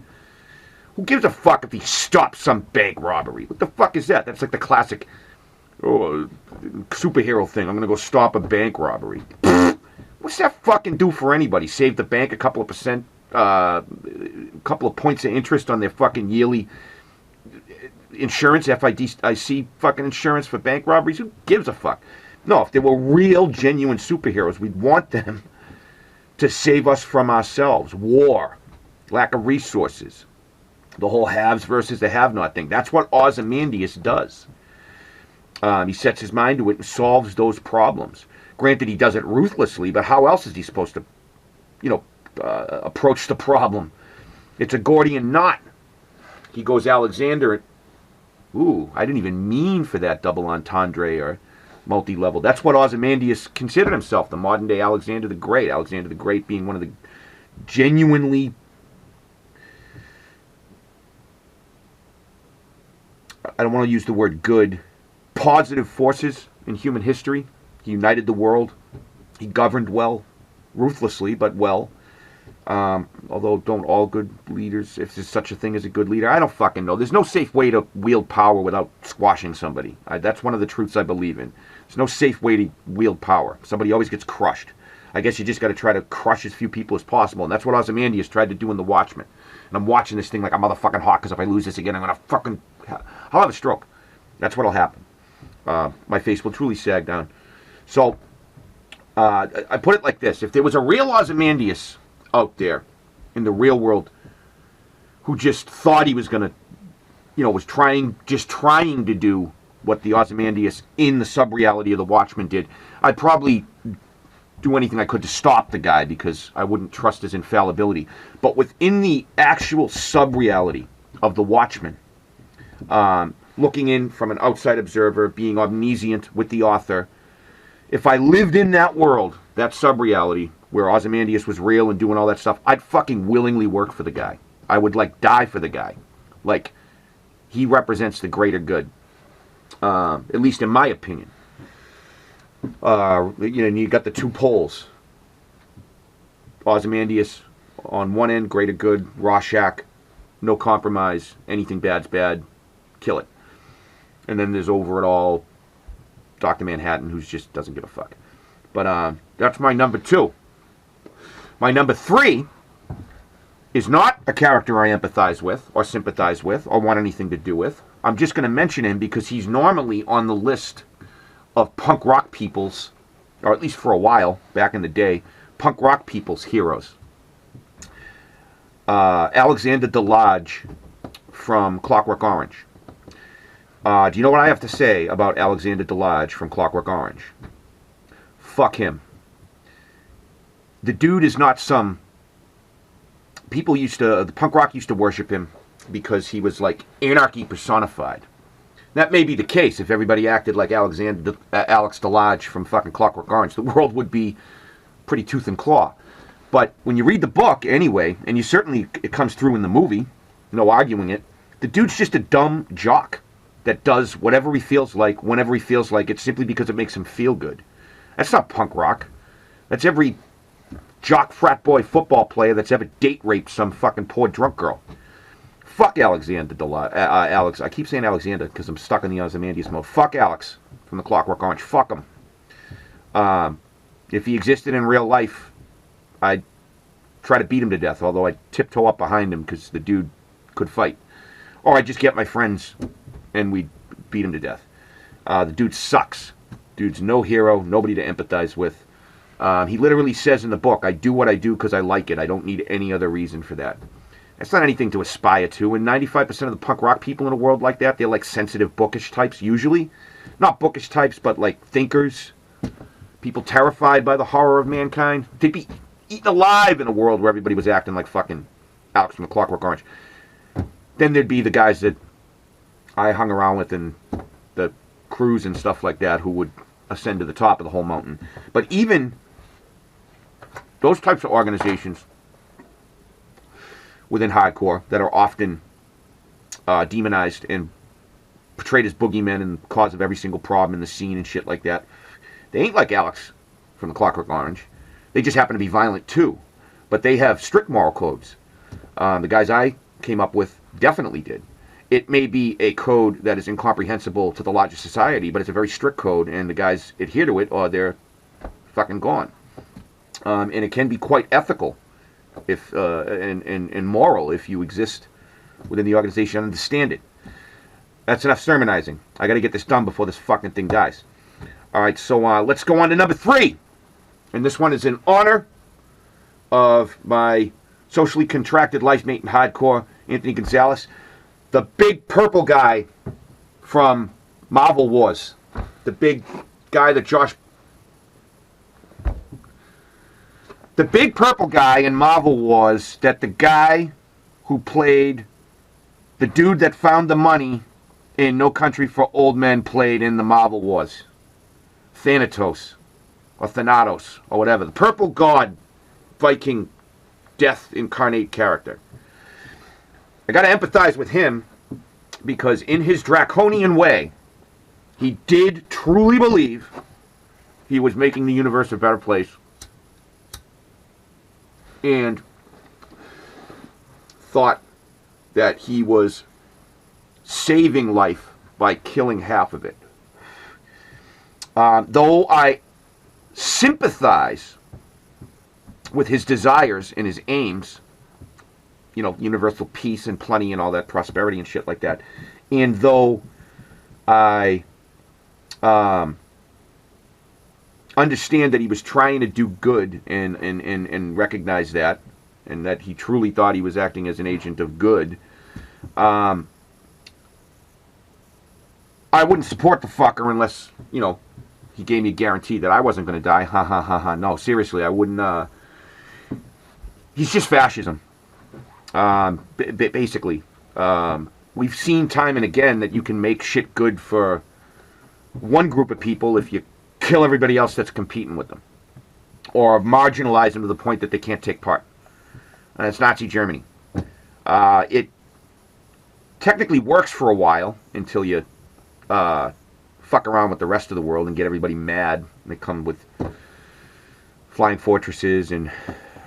Who gives a fuck if he stops some bank robbery? What the fuck is that? That's like the classic superhero thing. I'm going to go stop a bank robbery. What's that fucking do for anybody? Save the bank a couple of percent, a couple of points of interest on their fucking yearly insurance, FIDIC fucking insurance for bank robberies? Who gives a fuck? No, if they were real, genuine superheroes, we'd want them to save us from ourselves. War, lack of resources, the whole haves versus the have-not thing. That's what Ozymandias does. He sets his mind to it and solves those problems. Granted, he does it ruthlessly, but how else is he supposed to, approach the problem? It's a Gordian knot. He goes Alexander. Ooh, I didn't even mean for that double entendre or multi-level. That's what Ozymandias considered himself, the modern-day Alexander the Great. Alexander the Great being one of the genuinely, I don't want to use the word good, positive forces in human history. He united the world. He governed well, ruthlessly, but well. Although don't all good leaders, if there's such a thing as a good leader, I don't fucking know. There's no safe way to wield power without squashing somebody. That's one of the truths I believe in. There's no safe way to wield power. Somebody always gets crushed. I guess you just got to try to crush as few people as possible, and that's what Ozymandias tried to do in The Watchmen. And I'm watching this thing like a motherfucking hawk, because if I lose this again, I'm going to fucking... I'll have a stroke. That's what'll happen. My face will truly sag down. So, I put it like this. If there was a real Ozymandias out there in the real world who just thought he was going to, was trying to do what the Ozymandias in the sub-reality of the Watchmen did, I'd probably do anything I could to stop the guy, because I wouldn't trust his infallibility. But within the actual sub-reality of the Watchmen, looking in from an outside observer, being omniscient with the author, if I lived in that world, that sub-reality, where Ozymandias was real and doing all that stuff, I'd fucking willingly work for the guy. I would, die for the guy. He represents the greater good. At least in my opinion. You got the two poles. Ozymandias on one end, greater good, Rorschach, no compromise, anything bad's bad, kill it. And then there's over it all Dr. Manhattan, who just doesn't give a fuck. But that's my number 2. My number 3 is not a character I empathize with or sympathize with or want anything to do with. I'm just going to mention him because he's normally on the list of punk rock people's, or at least for a while, back in the day, punk rock people's heroes. Alexander Delage from Clockwork Orange. Do you know what I have to say about Alexander Delage from Clockwork Orange? Fuck him. The dude is not some... the punk rock used to worship him because he was like anarchy personified. That may be the case if everybody acted like Alex Delage from fucking Clockwork Orange. The world would be pretty tooth and claw. But when you read the book anyway, and it comes through in the movie, no arguing it, the dude's just a dumb jock that does whatever he feels like, whenever he feels like it, simply because it makes him feel good. That's not punk rock. That's every jock frat boy football player that's ever date raped some fucking poor drunk girl. Fuck Alexander Delage. Alex. I keep saying Alexander because I'm stuck in the Ozymandias mode. Fuck Alex from the Clockwork Orange. Fuck him. If he existed in real life, I'd try to beat him to death, although I'd tiptoe up behind him because the dude could fight. Or I'd just get my friends and we'd beat him to death. The dude sucks. Dude's no hero, nobody to empathize with. He literally says in the book, I do what I do because I like it. I don't need any other reason for that. That's not anything to aspire to. And 95% of the punk rock people in a world like that, they're like sensitive, bookish types, usually. Not bookish types, but like thinkers. People terrified by the horror of mankind. They'd be eaten alive in a world where everybody was acting like fucking Alex from the Clockwork Orange. Then there'd be the guys that I hung around with in the crews and stuff like that who would ascend to the top of the whole mountain. But even those types of organizations within hardcore that are often demonized and portrayed as boogeymen and the cause of every single problem in the scene and shit like that, they ain't like Alex from the Clockwork Orange. They just happen to be violent too. But they have strict moral codes. The guys I came up with definitely did. It may be a code that is incomprehensible to the larger society, but it's a very strict code, and the guys adhere to it or they're fucking gone. And it can be quite ethical if and moral if you exist within the organization and understand it. That's enough sermonizing. I got to get this done before this fucking thing dies. All right, so let's go on to number 3. And this one is in honor of my socially contracted life mate in hardcore, Anthony Gonzalez, the big purple guy from Marvel Wars. The big guy that The big purple guy in Marvel Wars that the guy who played the dude that found the money in No Country for Old Men played in the Marvel Wars. Thanatos. Or Thanatos. Or whatever. The purple god Viking death incarnate character. I gotta empathize with him because in his draconian way, he did truly believe he was making the universe a better place. And thought that he was saving life by killing half of it. Though I sympathize with his desires and his aims, you know, universal peace and plenty and all that prosperity and shit like that, and though I understand that he was trying to do good and recognize that, and that he truly thought he was acting as an agent of good, I wouldn't support the fucker unless, you know, he gave me a guarantee that I wasn't going to die. Ha ha ha ha. No, seriously, I wouldn't. He's just fascism. Basically. We've seen time and again that you can make shit good for one group of people if you kill everybody else that's competing with them. Or marginalize them to the point that they can't take part. And it's Nazi Germany. It technically works for a while until you fuck around with the rest of the world and get everybody mad. They come with flying fortresses and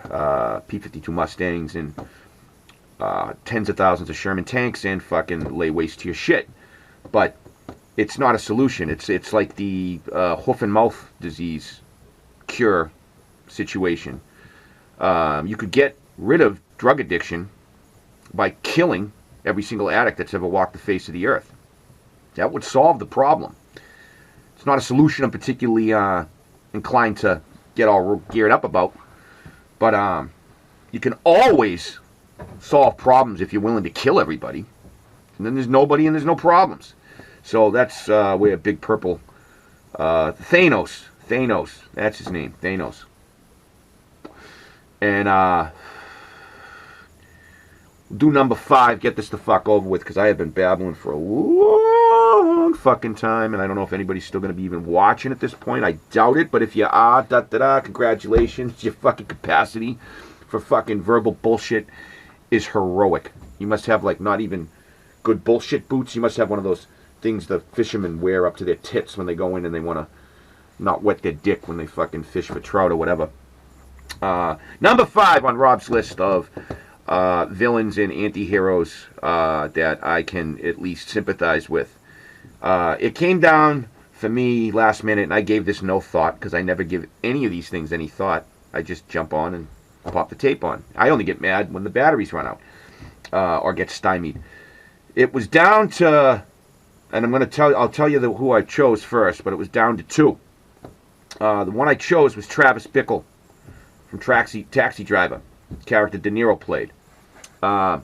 P-52 Mustangs and tens of thousands of Sherman tanks and fucking lay waste to your shit. But it's not a solution. It's like the hoof and mouth disease cure situation. You could get rid of drug addiction by killing every single addict that's ever walked the face of the earth. That would solve the problem. It's not a solution I'm particularly inclined to get all geared up about, but you can always solve problems if you're willing to kill everybody. And then there's nobody and there's no problems. So that's where Big Purple, Thanos, that's his name, Thanos. And do number 5, get this the fuck over with, because I have been babbling for a long fucking time, and I don't know if anybody's still going to be even watching at this point. I doubt it, but if you are, congratulations. Your fucking capacity for fucking verbal bullshit is heroic. You must have, like, not even good bullshit boots. You must have one of those things the fishermen wear up to their tits when they go in and they want to not wet their dick when they fucking fish for trout or whatever. Number 5 on Rob's list of villains and anti-heroes that I can at least sympathize with. It came down for me last minute, and I gave this no thought, because I never give any of these things any thought. I just jump on and pop the tape on. I only get mad when the batteries run out or get stymied. It was down to, and I'll tell you who I chose first, but it was down to 2. The one I chose was Travis Bickle from Taxi Driver, character De Niro played. I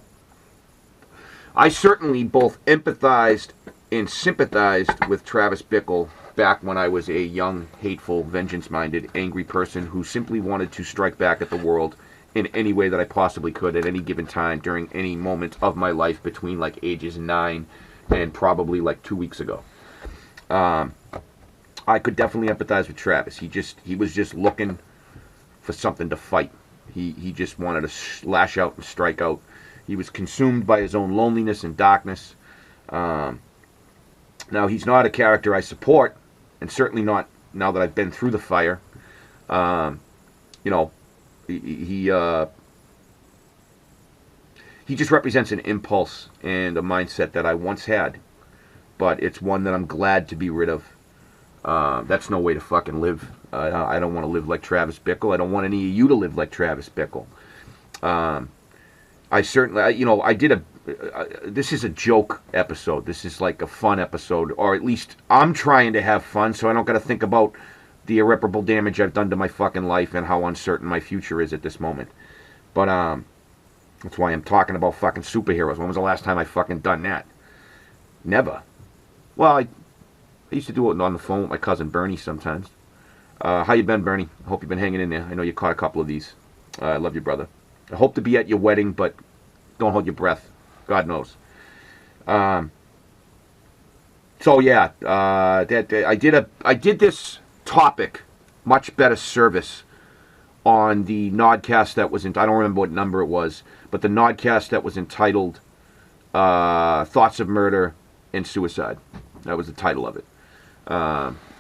certainly both empathized and sympathized with Travis Bickle back when I was a young, hateful, vengeance-minded, angry person who simply wanted to strike back at the world in any way that I possibly could at any given time during any moment of my life between like ages 9 and probably like 2 weeks ago. I could definitely empathize with Travis. He was just looking for something to fight. He just wanted to lash out and strike out. He was consumed by his own loneliness and darkness. Now, he's not a character I support, and certainly not now that I've been through the fire. You know, he just represents an impulse and a mindset that I once had, but it's one that I'm glad to be rid of. That's no way to fucking live. I don't want to live like Travis Bickle. I don't want any of you to live like Travis Bickle. I certainly, I did a, this is a joke episode. This is like a fun episode, or at least I'm trying to have fun, so I don't got to think about the irreparable damage I've done to my fucking life and how uncertain my future is at this moment. But that's why I'm talking about fucking superheroes. When was the last time I fucking done that? Never. Well, I used to do it on the phone with my cousin Bernie sometimes. How you been, Bernie? I hope you've been hanging in there. I know you caught a couple of these. I love you, brother. I hope to be at your wedding, but don't hold your breath. God knows. So yeah, I did this topic much better service on the NODCAST that was in, I don't remember what number it was, but the NODCAST that was entitled Thoughts of Murder and Suicide. That was the title of it.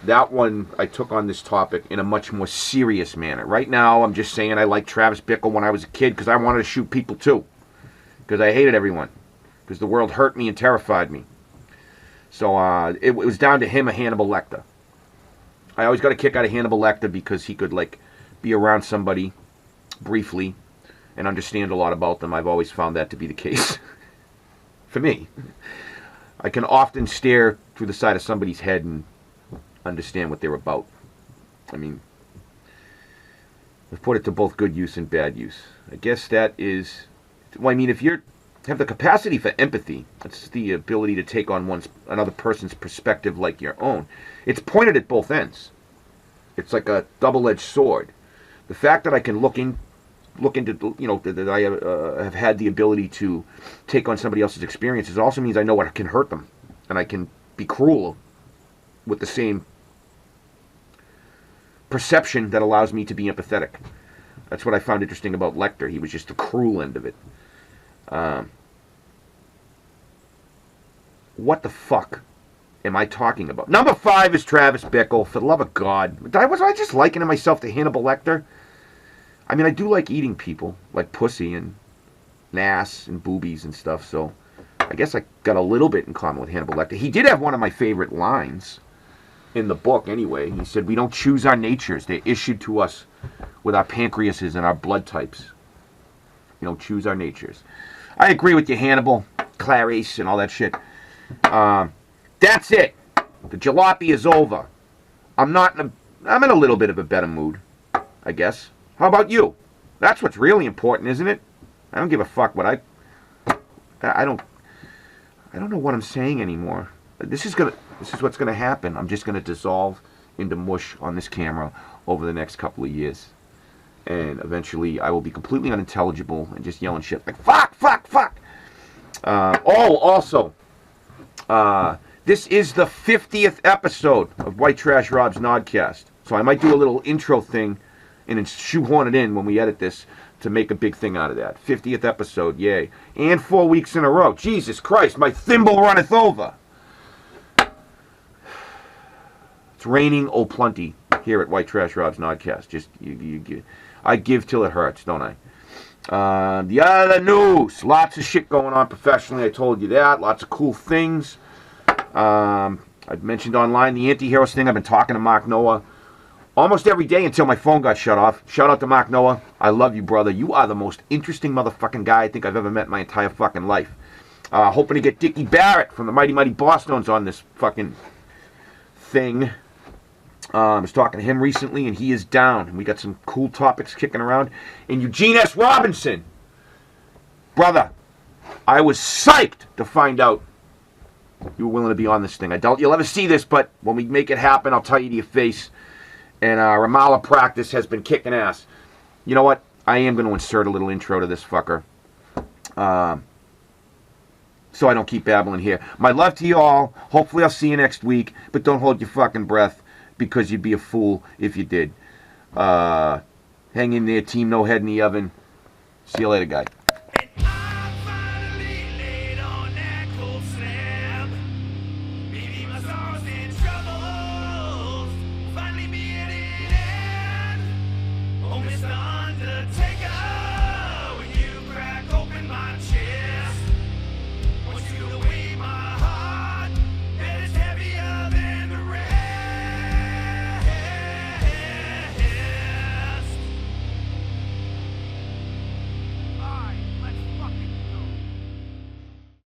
That one, I took on this topic in a much more serious manner. Right now, I'm just saying I liked Travis Bickle when I was a kid because I wanted to shoot people too. Because I hated everyone. Because the world hurt me and terrified me. So it was down to him or Hannibal Lechter. I always got a kick out of Hannibal Lechter because he could like be around somebody briefly and understand a lot about them. I've always found that to be the case. For me. I can often stare through the side of somebody's head and understand what they're about. I mean, I've put it to both good use and bad use. I guess that is, well, I mean, if you have the capacity for empathy, that's the ability to take on another person's perspective like your own. It's pointed at both ends. It's like a double-edged sword. The fact that I can look into, that I have had the ability to take on somebody else's experiences also means I know what can hurt them, and I can be cruel with the same perception that allows me to be empathetic. That's what I found interesting about Lechter. He was just the cruel end of it. What the fuck am I talking about? Number 5 is Travis Bickle. For the love of God. Was I just likening myself to Hannibal Lechter? I mean, I do like eating people, like pussy and ass and boobies and stuff, so I guess I got a little bit in common with Hannibal Lechter. He did have one of my favorite lines in the book anyway. He said, "We don't choose our natures. They're issued to us with our pancreases and our blood types. We don't choose our natures." I agree with you, Hannibal, Clarice, and all that shit. That's it. The jalopy is over. I'm in a little bit of a better mood, I guess. How about you? That's what's really important, isn't it? I don't give a fuck what I don't know what I'm saying anymore. This is what's gonna happen. I'm just gonna dissolve into mush on this camera over the next couple of years. And eventually I will be completely unintelligible and just yelling shit like fuck, fuck, fuck. Also, this is the 50th episode of White Trash Rob's Nodcast. So I might do a little intro thing and then shoehorn it in when we edit this to make a big thing out of that. 50th episode, yay. And 4 weeks in a row. Jesus Christ, my thimble runneth over. It's raining plenty here at White Trash Rob's Nodcast. Just, I give till it hurts, don't I? The other news. Lots of shit going on professionally. I told you that. Lots of cool things. I've mentioned online the anti-heroes thing. I've been talking to Mark Noah almost every day until my phone got shut off. Shout out to Mark Noah. I love you, brother. You are the most interesting motherfucking guy I think I've ever met in my entire fucking life. Hoping to get Dickie Barrett from the Mighty Mighty Bosstones on this fucking thing. I was talking to him recently, and he is down. And we got some cool topics kicking around. And Eugene S. Robinson. Brother, I was psyched to find out you were willing to be on this thing. I doubt you'll ever see this, but when we make it happen, I'll tell you to your face. And RAMALLAH practice has been kicking ass. You know what? I am going to insert a little intro to this fucker. So I don't keep babbling here. My love to you all. Hopefully I'll see you next week. But don't hold your fucking breath, because you'd be a fool if you did. Hang in there, team No Head in the Oven. See you later, guy.